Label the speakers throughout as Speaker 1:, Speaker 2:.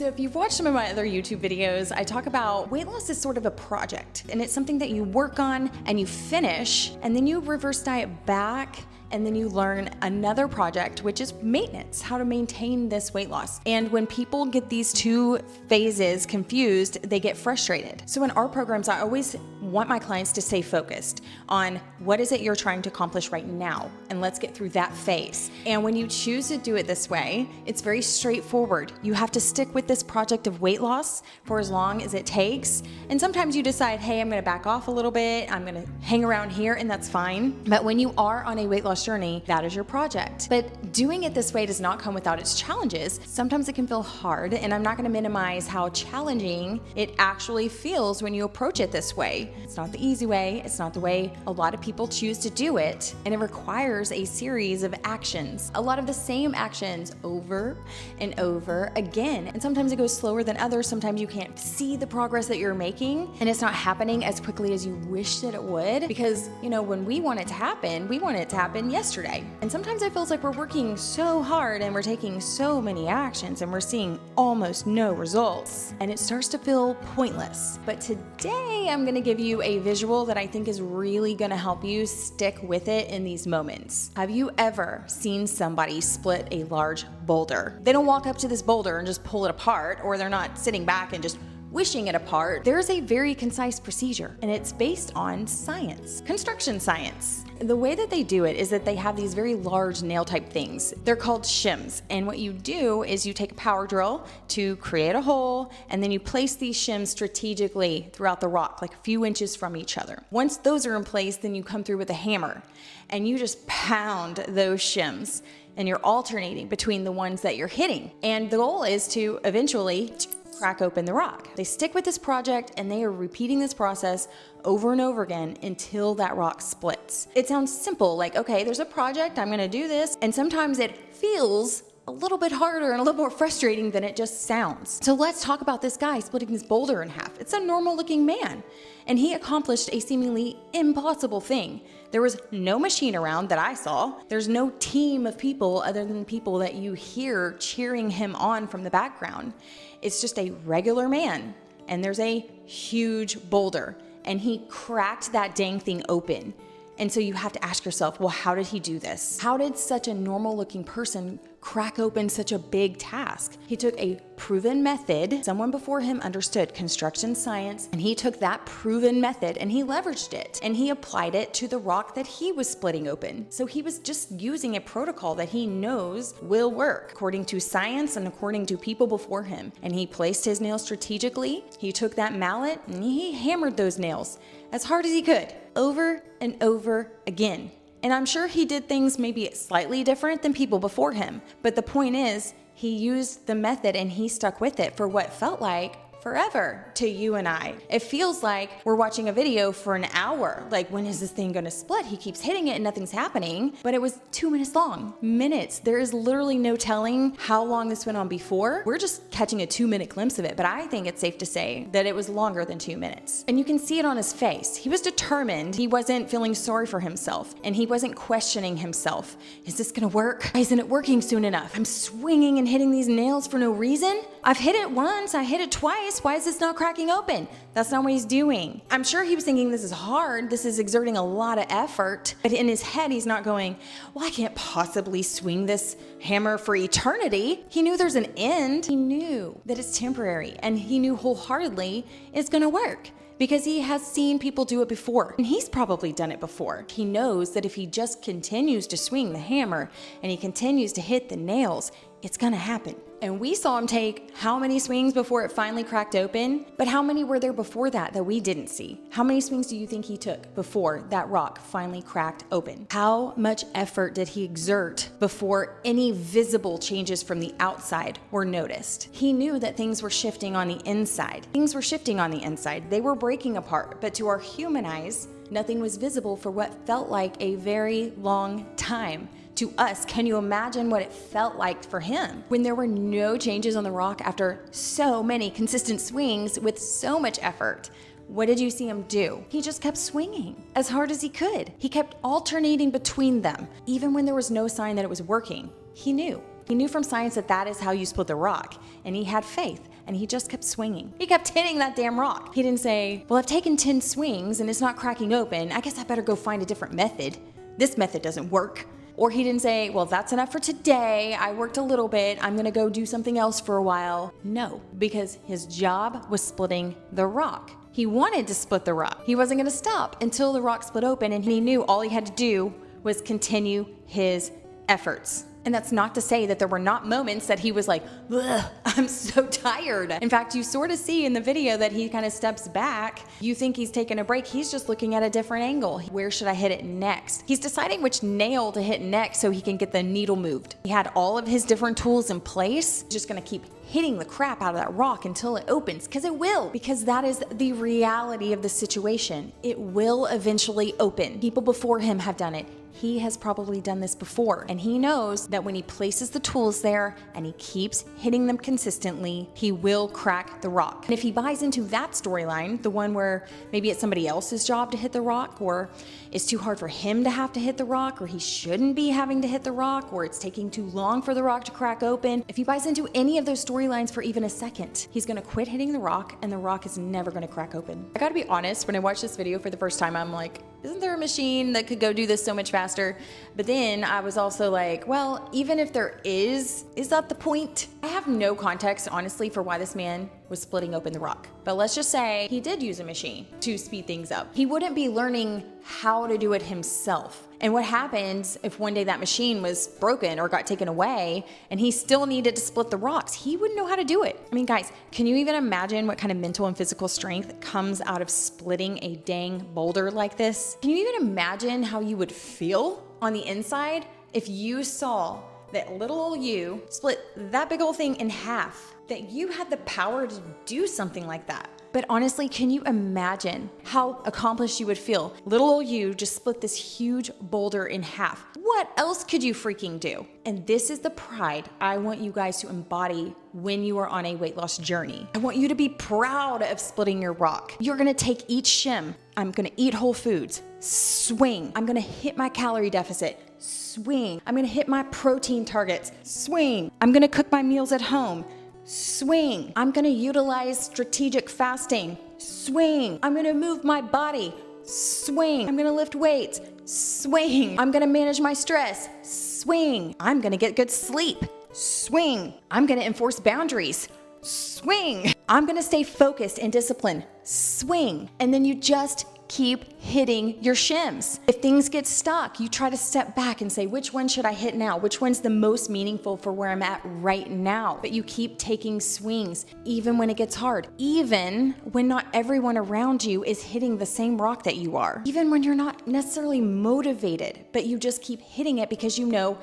Speaker 1: So if you've watched some of my other YouTube videos, I talk about weight loss is sort of a project, and it's something that you work on and you finish, and then you reverse diet back, and then you learn another project, which is maintenance, how to maintain this weight loss. And when people get these two phases confused, they get frustrated. So in our programs, I always want my clients to stay focused on what is it you're trying to accomplish right now, and let's get through that phase. And when you choose to do it this way, it's very straightforward. You have to stick with this project of weight loss for as long as it takes. And sometimes you decide, hey, I'm gonna back off a little bit, I'm gonna hang around here, and that's fine. But when you are on a weight loss journey, that is your project. But doing it this way does not come without its challenges. Sometimes it can feel hard, and I'm not gonna minimize how challenging it actually feels when you approach it this way. It's not the easy way, it's not the way a lot of people choose to do it, and it requires a series of actions. A lot of the same actions over and over again. And sometimes it goes slower than others, sometimes you can't see the progress that you're making, and it's not happening as quickly as you wish that it would, because, you know, when we want it to happen, we want it to happen yesterday. And sometimes it feels like we're working so hard and we're taking so many actions and we're seeing almost no results, and it starts to feel pointless. But today I'm gonna give you a visual that I think is really gonna help you stick with it in these moments. Have you ever seen somebody split a large boulder? They don't walk up to this boulder and just pull it apart, or they're not sitting back and just wishing it apart. There's a very concise procedure, and it's based on science, construction science. The way that they do it is that they have these very large nail type things. They're called shims. And what you do is you take a power drill to create a hole, and then you place these shims strategically throughout the rock, like a few inches from each other. Once those are in place, then you come through with a hammer and you just pound those shims, and you're alternating between the ones that you're hitting. And the goal is to eventually crack open the rock. They stick with this project, and they are repeating this process over and over again until that rock splits. It sounds simple, like, okay, there's a project, I'm gonna do this, and sometimes it feels a little bit harder and a little more frustrating than it just sounds. So let's talk about this guy splitting this boulder in half. It's a normal looking man, and he accomplished a seemingly impossible thing. There was no machine around that I saw. There's no team of people other than people that you hear cheering him on from the background. It's just a regular man, and there's a huge boulder, and he cracked that dang thing open. And so you have to ask yourself, well, how did he do this? How did such a normal looking person crack open such a big task? He took a proven method. Someone before him understood construction science, and he took that proven method and he leveraged it, and he applied it to the rock that he was splitting open. So he was just using a protocol that he knows will work according to science and according to people before him. And he placed his nails strategically. He took that mallet and he hammered those nails as hard as he could, over and over again. And I'm sure he did things maybe slightly different than people before him, but the point is, he used the method and he stuck with it for what felt like forever to you and I. It feels like we're watching a video for an hour. Like, when is this thing gonna split? He keeps hitting it and nothing's happening, but it was 2 minutes long. Minutes. There is literally no telling how long this went on before. We're just catching a 2-minute glimpse of it, but I think it's safe to say that it was longer than 2 minutes. And you can see it on his face. He was determined. He wasn't feeling sorry for himself, and he wasn't questioning himself. Is this gonna work? Why isn't it working soon enough? I'm swinging and hitting these nails for no reason. I've hit it once, I hit it twice. Why is this not cracking open? That's not what he's doing. I'm sure he was thinking, this is hard, this is exerting a lot of effort, but in his head he's not going, well, I can't possibly swing this hammer for eternity. He knew there's an end. He knew that it's temporary, and he knew wholeheartedly it's gonna work, because he has seen people do it before, and he's probably done it before. He knows that if he just continues to swing the hammer and he continues to hit the nails, it's gonna happen. And we saw him take how many swings before it finally cracked open? But how many were there before that we didn't see? How many swings do you think he took before that rock finally cracked open? How much effort did he exert before any visible changes from the outside were noticed? He knew that things were shifting on the inside. Things were shifting on the inside. They were breaking apart, but to our human eyes, nothing was visible for what felt like a very long time. To us, can you imagine what it felt like for him when there were no changes on the rock after so many consistent swings with so much effort? What did you see him do? He just kept swinging as hard as he could. He kept alternating between them, even when there was no sign that it was working. He knew. He knew from science that that is how you split the rock, and he had faith, and he just kept swinging. He kept hitting that damn rock. He didn't say, well, I've taken 10 swings and it's not cracking open. I guess I better go find a different method. This method doesn't work. Or he didn't say, well, that's enough for today. I worked a little bit. I'm gonna go do something else for a while. No, because his job was splitting the rock. He wanted to split the rock. He wasn't gonna stop until the rock split open, and he knew all he had to do was continue his efforts. And that's not to say that there were not moments that he was like, ugh, I'm so tired. In fact, you sort of see in the video that he kind of steps back. You think he's taking a break. He's just looking at a different angle. Where should I hit it next? He's deciding which nail to hit next so he can get the needle moved. He had all of his different tools in place. Just gonna keep hitting the crap out of that rock until it opens, because it will, because that is the reality of the situation. It will eventually open. People before him have done it. He has probably done this before, and he knows that when he places the tools there and he keeps hitting them consistently, he will crack the rock. And if he buys into that storyline, the one where maybe it's somebody else's job to hit the rock, or it's too hard for him to have to hit the rock, or he shouldn't be having to hit the rock, or it's taking too long for the rock to crack open, if he buys into any of those storylines for even a second, he's gonna quit hitting the rock, and the rock is never gonna crack open. I gotta be honest, when I watched this video for the first time, I'm like, isn't there a machine that could go do this so much faster? But then I was also like, well, even if there is that the point? I have no context, honestly, for why this man was splitting open the rock. But let's just say he did use a machine to speed things up. He wouldn't be learning how to do it himself. And what happens if one day that machine was broken or got taken away and he still needed to split the rocks? He wouldn't know how to do it. I mean, guys, can you even imagine what kind of mental and physical strength comes out of splitting a dang boulder like this? Can you even imagine how you would feel on the inside if you saw that little old you split that big old thing in half, that you had the power to do something like that? But honestly, can you imagine how accomplished you would feel? Little old you just split this huge boulder in half. What else could you freaking do? And this is the pride I want you guys to embody when you are on a weight loss journey. I want you to be proud of splitting your rock. You're gonna take each shim. I'm gonna eat whole foods. Swing. I'm gonna hit my calorie deficit. Swing. I'm gonna hit my protein targets. Swing. I'm gonna cook my meals at home. Swing. I'm gonna utilize strategic fasting. Swing. I'm gonna move my body. Swing. I'm gonna lift weights. Swing. I'm gonna manage my stress. Swing. I'm gonna get good sleep. Swing. I'm gonna enforce boundaries. Swing. I'm gonna stay focused and disciplined. Swing. And then you just keep hitting your shims. If things get stuck, you try to step back and say, which one should I hit now? Which one's the most meaningful for where I'm at right now? But you keep taking swings, even when it gets hard, even when not everyone around you is hitting the same rock that you are, even when you're not necessarily motivated, but you just keep hitting it because you know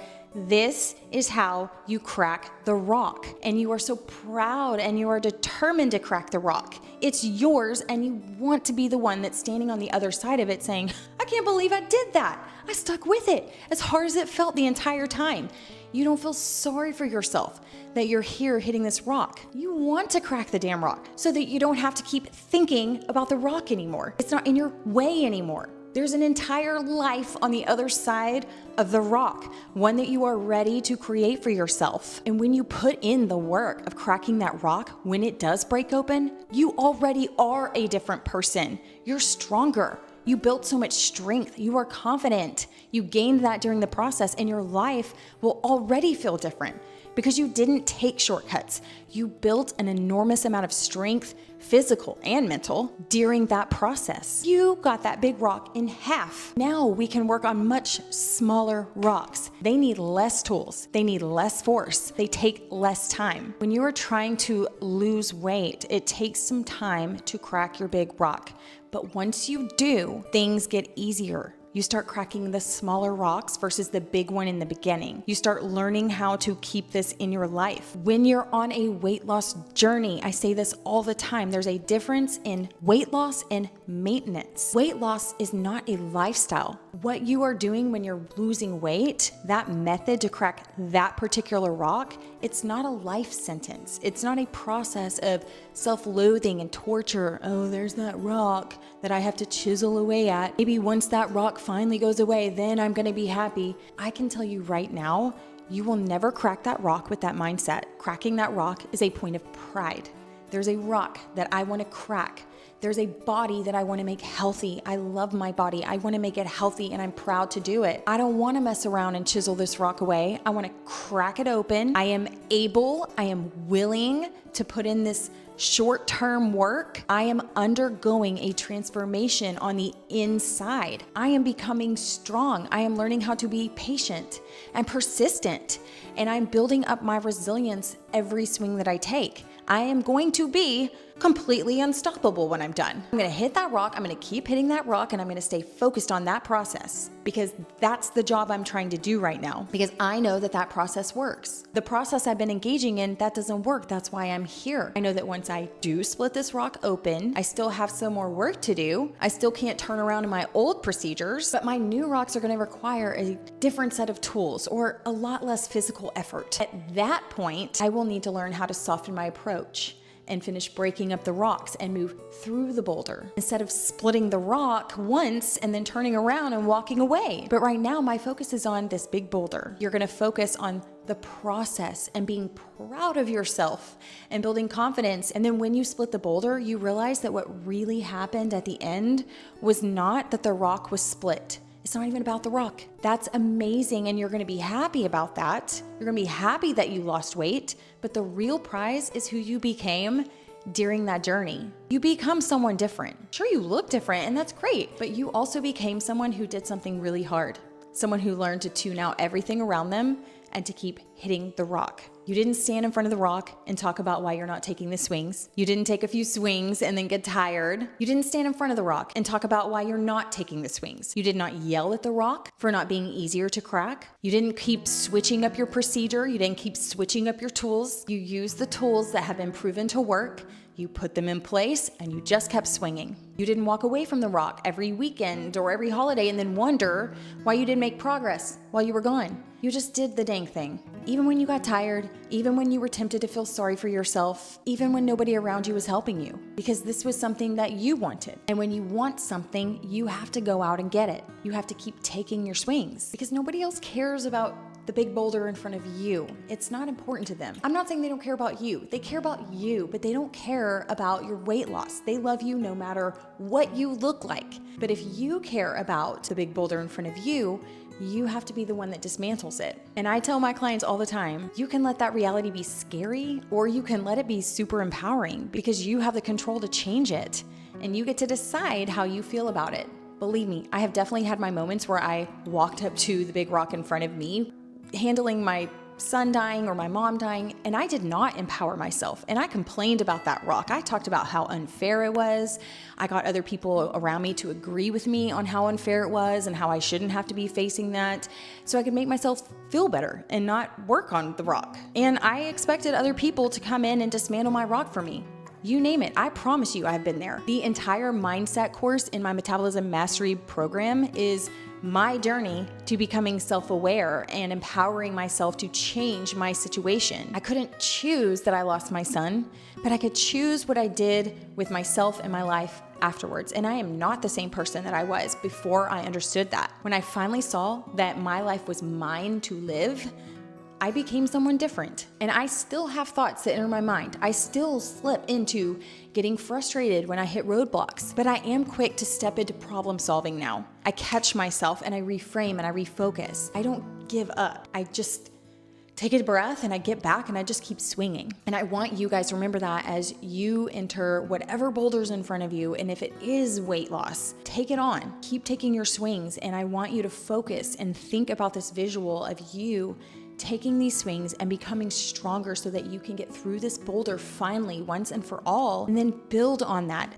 Speaker 1: this is how you crack the rock. And you are so proud and you are determined to crack the rock. It's yours, and you want to be the one that's standing on the other side of it saying, I can't believe I did that. I stuck with it as hard as it felt the entire time. You don't feel sorry for yourself that you're here hitting this rock. You want to crack the damn rock so that you don't have to keep thinking about the rock anymore. It's not in your way anymore. There's an entire life on the other side of the rock, one that you are ready to create for yourself. And when you put in the work of cracking that rock, when it does break open, you already are a different person. You're stronger. You built so much strength. You are confident. You gained that during the process, and your life will already feel different because you didn't take shortcuts. You built an enormous amount of strength, physical and mental, during that process. You got that big rock in half. Now we can work on much smaller rocks. They need less tools. They need less force. They take less time. When you are trying to lose weight, it takes some time to crack your big rock. But once you do, things get easier. You start cracking the smaller rocks versus the big one in the beginning. You start learning how to keep this in your life. When you're on a weight loss journey, I say this all the time, there's a difference in weight loss and maintenance. Weight loss is not a lifestyle. What you are doing when you're losing weight, that method to crack that particular rock, it's not a life sentence. It's not a process of self-loathing and torture. Oh, there's that rock that I have to chisel away at. Maybe once that rock finally goes away, then I'm gonna be happy. I can tell you right now, you will never crack that rock with that mindset. Cracking that rock is a point of pride. There's a rock that I want to crack. There's a body that I want to make healthy. I love my body. I want to make it healthy and I'm proud to do it. I don't want to mess around and chisel this rock away. I want to crack it open. I am willing to put in this short-term work. I am undergoing a transformation on the inside. I am becoming strong. I am learning how to be patient and persistent, and I'm building up my resilience every swing that I take. I am going to be completely unstoppable when I'm done. I'm gonna hit that rock, I'm gonna keep hitting that rock, and I'm gonna stay focused on that process because that's the job I'm trying to do right now because I know that that process works. The process I've been engaging in, that doesn't work. That's why I'm here. I know that once I do split this rock open, I still have some more work to do. I still can't turn around in my old procedures, but my new rocks are gonna require a different set of tools or a lot less physical effort. At that point, I will need to learn how to soften my approach and finish breaking up the rocks and move through the boulder instead of splitting the rock once and then turning around and walking away. But right now, my focus is on this big boulder. You're gonna focus on the process and being proud of yourself and building confidence. And then when you split the boulder, you realize that what really happened at the end was not that the rock was split. It's not even about the rock. That's amazing, and you're gonna be happy about that. You're gonna be happy that you lost weight, but the real prize is who you became during that journey. You become someone different. Sure, you look different, and that's great, but you also became someone who did something really hard. Someone who learned to tune out everything around them and to keep hitting the rock. You didn't stand in front of the rock and talk about why you're not taking the swings. You didn't take a few swings and then get tired. You didn't stand in front of the rock and talk about why you're not taking the swings. You did not yell at the rock for not being easier to crack. You didn't keep switching up your procedure. You didn't keep switching up your tools. You used the tools that have been proven to work. You put them in place and you just kept swinging. You didn't walk away from the rock every weekend or every holiday and then wonder why you didn't make progress while you were gone. You just did the dang thing. Even when you got tired, even when you were tempted to feel sorry for yourself, even when nobody around you was helping you, because this was something that you wanted. And when you want something, you have to go out and get it. You have to keep taking your swings because nobody else cares about the big boulder in front of you. It's not important to them. I'm not saying they don't care about you. They care about you, but they don't care about your weight loss. They love you no matter what you look like. But if you care about the big boulder in front of you, you have to be the one that dismantles it. And I tell my clients all the time, you can let that reality be scary or you can let it be super empowering because you have the control to change it and you get to decide how you feel about it. Believe me, I have definitely had my moments where I walked up to the big rock in front of me, handling my son dying or my mom dying, and I did not empower myself. And I complained about that rock. I talked about how unfair it was. I got other people around me to agree with me on how unfair it was and how I shouldn't have to be facing that so I could make myself feel better and not work on the rock. And I expected other people to come in and dismantle my rock for me. You name it, I promise you I've been there. The entire mindset course in my Metabolism Mastery program is my journey to becoming self-aware and empowering myself to change my situation. I couldn't choose that I lost my son, but I could choose what I did with myself and my life afterwards. And I am not the same person that I was before I understood that. When I finally saw that my life was mine to live, I became someone different. And I still have thoughts that enter my mind. I still slip into getting frustrated when I hit roadblocks, but I am quick to step into problem solving now. I catch myself and I reframe and I refocus. I don't give up. I just take a breath and I get back and I just keep swinging. And I want you guys to remember that as you enter whatever boulder's in front of you. And if it is weight loss, take it on. Keep taking your swings. And I want you to focus and think about this visual of you taking these swings and becoming stronger so that you can get through this boulder finally once and for all, and then build on that.